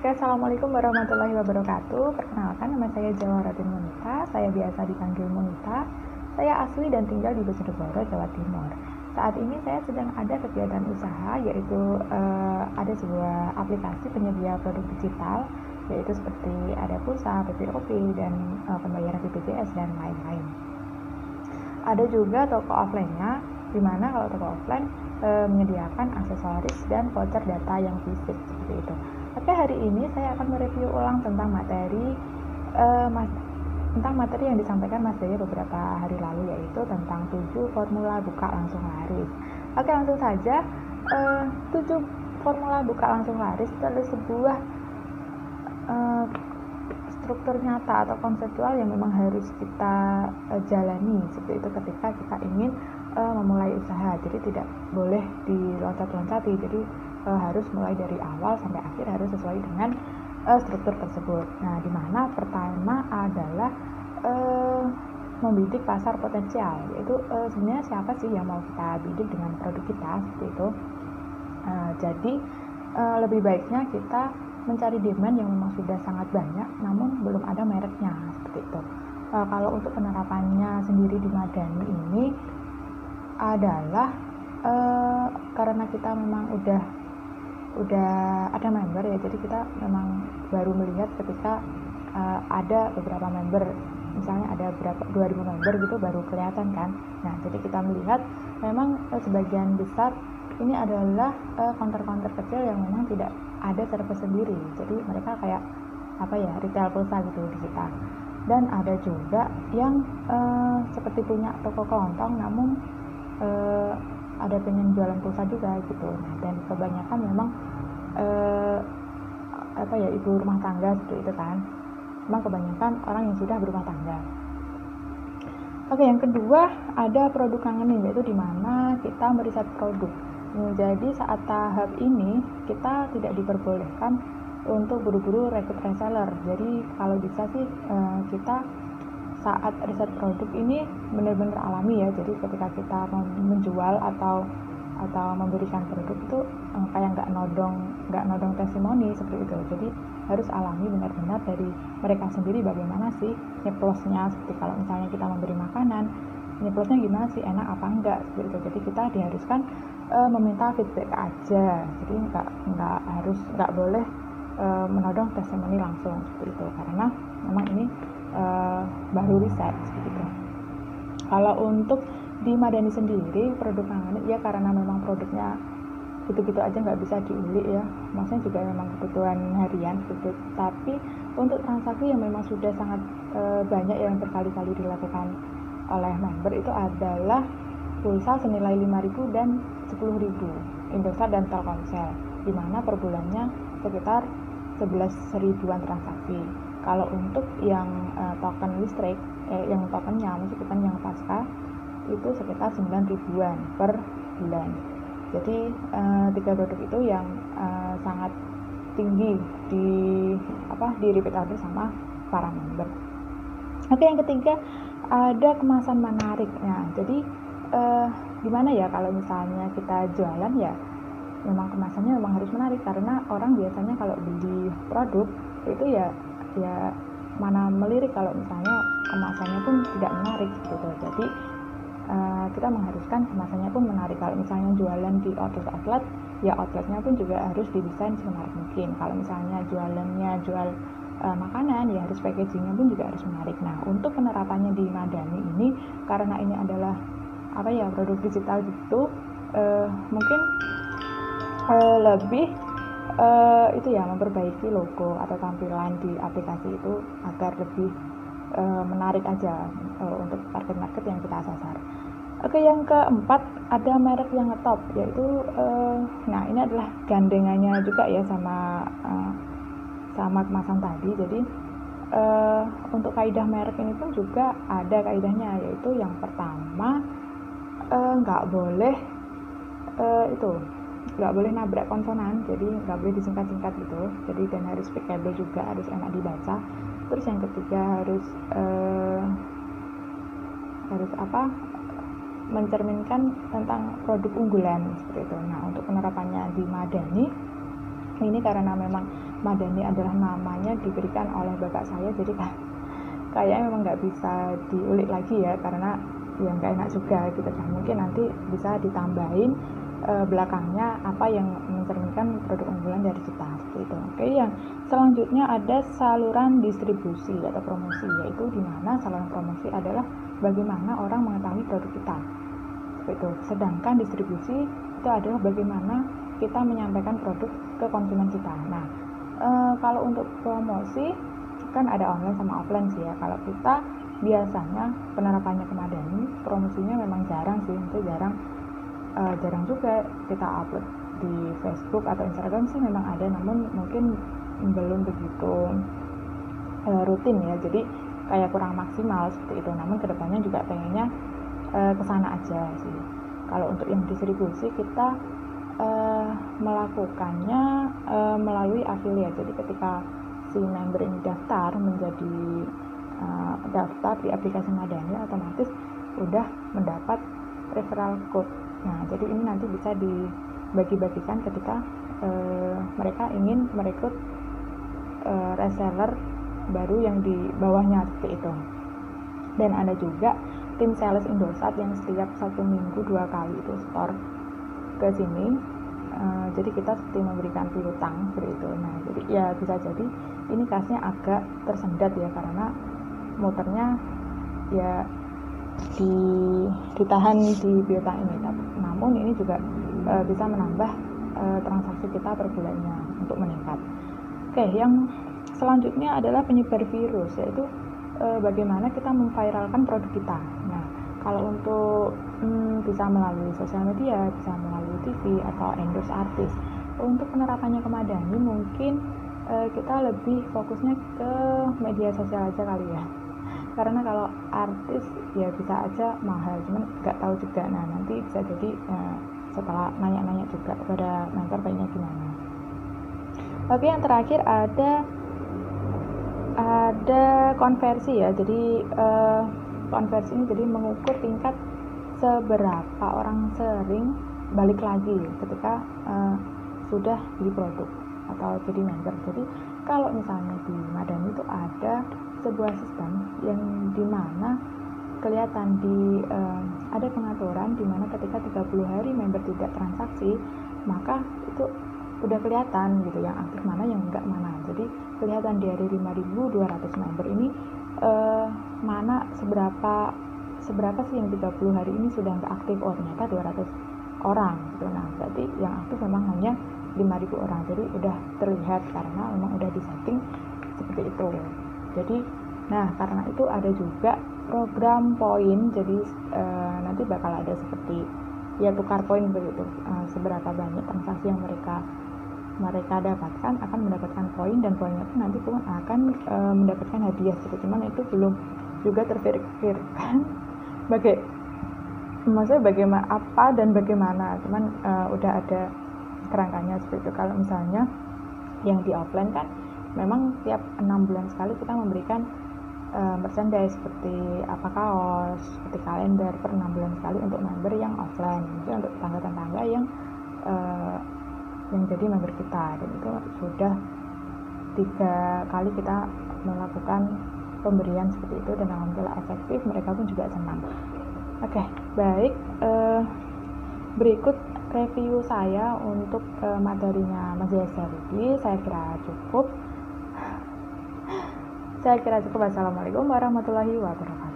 Oke, assalamualaikum warahmatullahi wabarakatuh. Perkenalkan, nama saya Jawaharatin Monita. Saya biasa dipanggil Monita. Saya asli dan tinggal di Bojonegoro, Jawa Timur. Saat ini saya sedang ada kegiatan usaha, yaitu ada sebuah aplikasi penyedia produk digital, yaitu seperti ada pulsa, PPOP, dan pembayaran BPJS dan lain-lain. Ada juga toko offline-nya, di mana kalau toko offline menyediakan aksesoris dan voucher data yang fisik seperti itu. Oke, hari ini saya akan mereview ulang tentang materi yang disampaikan Mas Jaya beberapa hari lalu, yaitu tentang 7 formula buka langsung laris. Oke, langsung saja. 7 formula buka langsung laris itu adalah sebuah struktur nyata atau konseptual yang memang harus kita jalani seperti itu ketika kita ingin memulai usaha. Jadi tidak boleh diloncat-loncati, jadi harus mulai dari awal sampai akhir, harus sesuai dengan struktur tersebut. Nah, di mana pertama adalah membidik pasar potensial, yaitu sebenarnya siapa sih yang mau kita bidik dengan produk kita seperti itu. Jadi lebih baiknya kita mencari demand yang memang sudah sangat banyak namun belum ada mereknya seperti itu. Kalau untuk penerapannya sendiri di Madani ini adalah karena kita memang udah ada member ya, jadi kita memang baru melihat ketika ada beberapa member, misalnya ada berapa 2000 member gitu baru kelihatan kan. Nah, jadi kita melihat memang sebagian besar ini adalah counter-counter kecil yang memang tidak ada service sendiri, jadi mereka kayak retail pulsa gitu di kita. Dan ada juga yang seperti punya toko kelontong namun ada pengen jualan pulsa juga gitu. Nah, dan kebanyakan memang ibu rumah tangga seperti itu kan. Memang kebanyakan orang yang sudah berumah tangga. Oke, yang kedua ada produk kangenin, yaitu di mana kita meriset produk. Jadi saat tahap ini kita tidak diperbolehkan untuk buru-buru rekrut reseller. Jadi kalau bisa sih kita saat riset produk ini benar-benar alami ya. Jadi ketika kita menjual atau memberikan produk itu kayak nggak nodong testimoni seperti itu. Jadi harus alami benar-benar dari mereka sendiri bagaimana sih nyeplosnya. Seperti kalau misalnya kita memberi makanan, nyeplosnya gimana sih, enak apa enggak seperti itu. Jadi kita diharuskan meminta feedback aja. Jadi nggak boleh menodong testimoni langsung seperti itu, karena memang ini baru riset seperti itu. Kalau untuk di Madani sendiri produk kangenin ya, karena memang produknya gitu-gitu aja nggak bisa diulik ya, maksudnya juga memang kebutuhan harian gitu. Tapi untuk transaksi yang memang sudah sangat banyak yang berkali-kali dilakukan oleh member itu adalah pulsa senilai 5.000 dan 10.000 Indosat dan Telkomsel, di mana per bulannya sekitar 11.000-an transaksi. Kalau untuk yang token listrik, yang tokennya maksudnya yang pasca itu sekitar 9.000-an per bulan. Jadi 3 produk itu yang sangat tinggi di repeat order sama para member. Oke, yang ketiga ada kemasan menarik. Nah, jadi gimana ya kalau misalnya kita jualan ya, memang kemasannya memang harus menarik, karena orang biasanya kalau beli produk itu ya mana melirik kalau misalnya kemasannya pun tidak menarik gitu. Jadi kita mengharuskan kemasannya pun menarik. Kalau misalnya jualan di outlet ya outletnya pun juga harus didesain semenarik mungkin. Kalau misalnya jualannya jual makanan ya harus packagingnya pun juga harus menarik. Nah, untuk penerapannya di Madani ini karena ini adalah produk digital gitu, mungkin lebih memperbaiki logo atau tampilan di aplikasi itu agar lebih menarik aja untuk target market yang kita sasar. Oke, yang keempat ada merek yang ngetop, yaitu ini adalah gandengannya juga ya sama kemasan tadi. Jadi untuk kaidah merek ini pun juga ada kaidahnya, yaitu yang pertama nggak boleh nabrak konsonan, jadi nggak boleh disingkat-singkat gitu. Jadi dan harus speakable juga, harus enak dibaca. Terus yang ketiga harus mencerminkan tentang produk unggulan seperti itu. Nah, untuk penerapannya di Madani ini karena memang Madani adalah namanya diberikan oleh bapak saya, jadi kayaknya memang nggak bisa diulik lagi ya, karena ya nggak enak juga gitu kan. Mungkin nanti bisa ditambahin belakangnya apa yang mencerminkan produk unggulan dari kita gitu. Oke, yang selanjutnya ada saluran distribusi atau promosi, yaitu di mana saluran promosi adalah bagaimana orang mengetahui produk kita itu. Sedangkan distribusi itu adalah bagaimana kita menyampaikan produk ke konsumen kita. Nah, kalau untuk promosi kan ada online sama offline sih ya. Kalau kita biasanya penerapannya ke Madani, promosinya memang jarang sih, itu jarang juga kita upload di Facebook atau Instagram sih memang ada, namun mungkin belum begitu rutin ya, jadi kayak kurang maksimal seperti itu. Namun kedepannya juga pengennya kesana aja sih. Kalau untuk yang distribusi kita melakukannya melalui affiliate. Jadi ketika si member ini daftar menjadi daftar di aplikasi Madani, otomatis udah mendapat referral code. Nah, jadi ini nanti bisa dibagi-bagikan ketika mereka ingin merekrut reseller baru yang di bawahnya seperti itu. Dan ada juga tim sales Indosat yang setiap 1 minggu 2 kali itu store ke sini. Jadi kita seperti memberikan piutang seperti itu. Nah, jadi ya bisa jadi ini kasnya agak tersendat ya, karena muternya ya ditahan di piutang ini. Namun ini juga bisa menambah transaksi kita per bulannya untuk meningkat. Oke, yang selanjutnya adalah penyebar virus, yaitu bagaimana kita memviralkan produk kita. Nah, kalau untuk bisa melalui sosial media, bisa melalui TV atau endorse artis. Untuk penerapannya ke Madani mungkin kita lebih fokusnya ke media sosial aja kali ya, karena kalau artis ya bisa aja mahal, cuman nggak tahu juga. Nah, nanti bisa jadi setelah nanya-nanya juga kepada mentor baiknya gimana. Oke, yang terakhir ada konversi ya. Jadi konversi ini jadi mengukur tingkat seberapa orang sering balik lagi ketika sudah beli produk atau jadi member. Jadi kalau misalnya di Madani itu ada sebuah sistem yang dimana kelihatan ada pengaturan dimana ketika 30 hari member tidak transaksi, maka itu udah kelihatan gitu yang aktif mana, yang enggak mana. Jadi kelihatan dari 5.200 member ini mana seberapa sih yang 30 hari ini sudah enggak aktif. Oh, ternyata 200 orang gitu. Nah, berarti yang aktif memang hanya 5.000 orang. Jadi udah terlihat karena memang udah disetting seperti itu. Jadi nah, karena itu ada juga program poin. Jadi nanti bakal ada seperti ya tukar poin begitu. Seberapa banyak transaksi yang mereka dapatkan akan mendapatkan poin, dan poinnya itu nanti pun akan mendapatkan hadiah gitu. Cuman itu belum juga terverifikasikan maksudnya bagaimana apa dan bagaimana. Cuman udah ada kerangkanya seperti itu. Kalau misalnya yang di offline kan memang tiap 6 bulan sekali kita memberikan merchandise seperti kaos, seperti kalender per 6 bulan sekali untuk member yang offline. Jadi untuk tetangga-tetangga yang jadi member kita, dan itu sudah 3 kali kita melakukan pemberian seperti itu, dan alhamdulillah efektif, mereka pun juga senang. Oke, baik, berikut review saya untuk materinya Mas Yesarudi. Saya kira cukup. Assalamualaikum warahmatullahi wabarakatuh.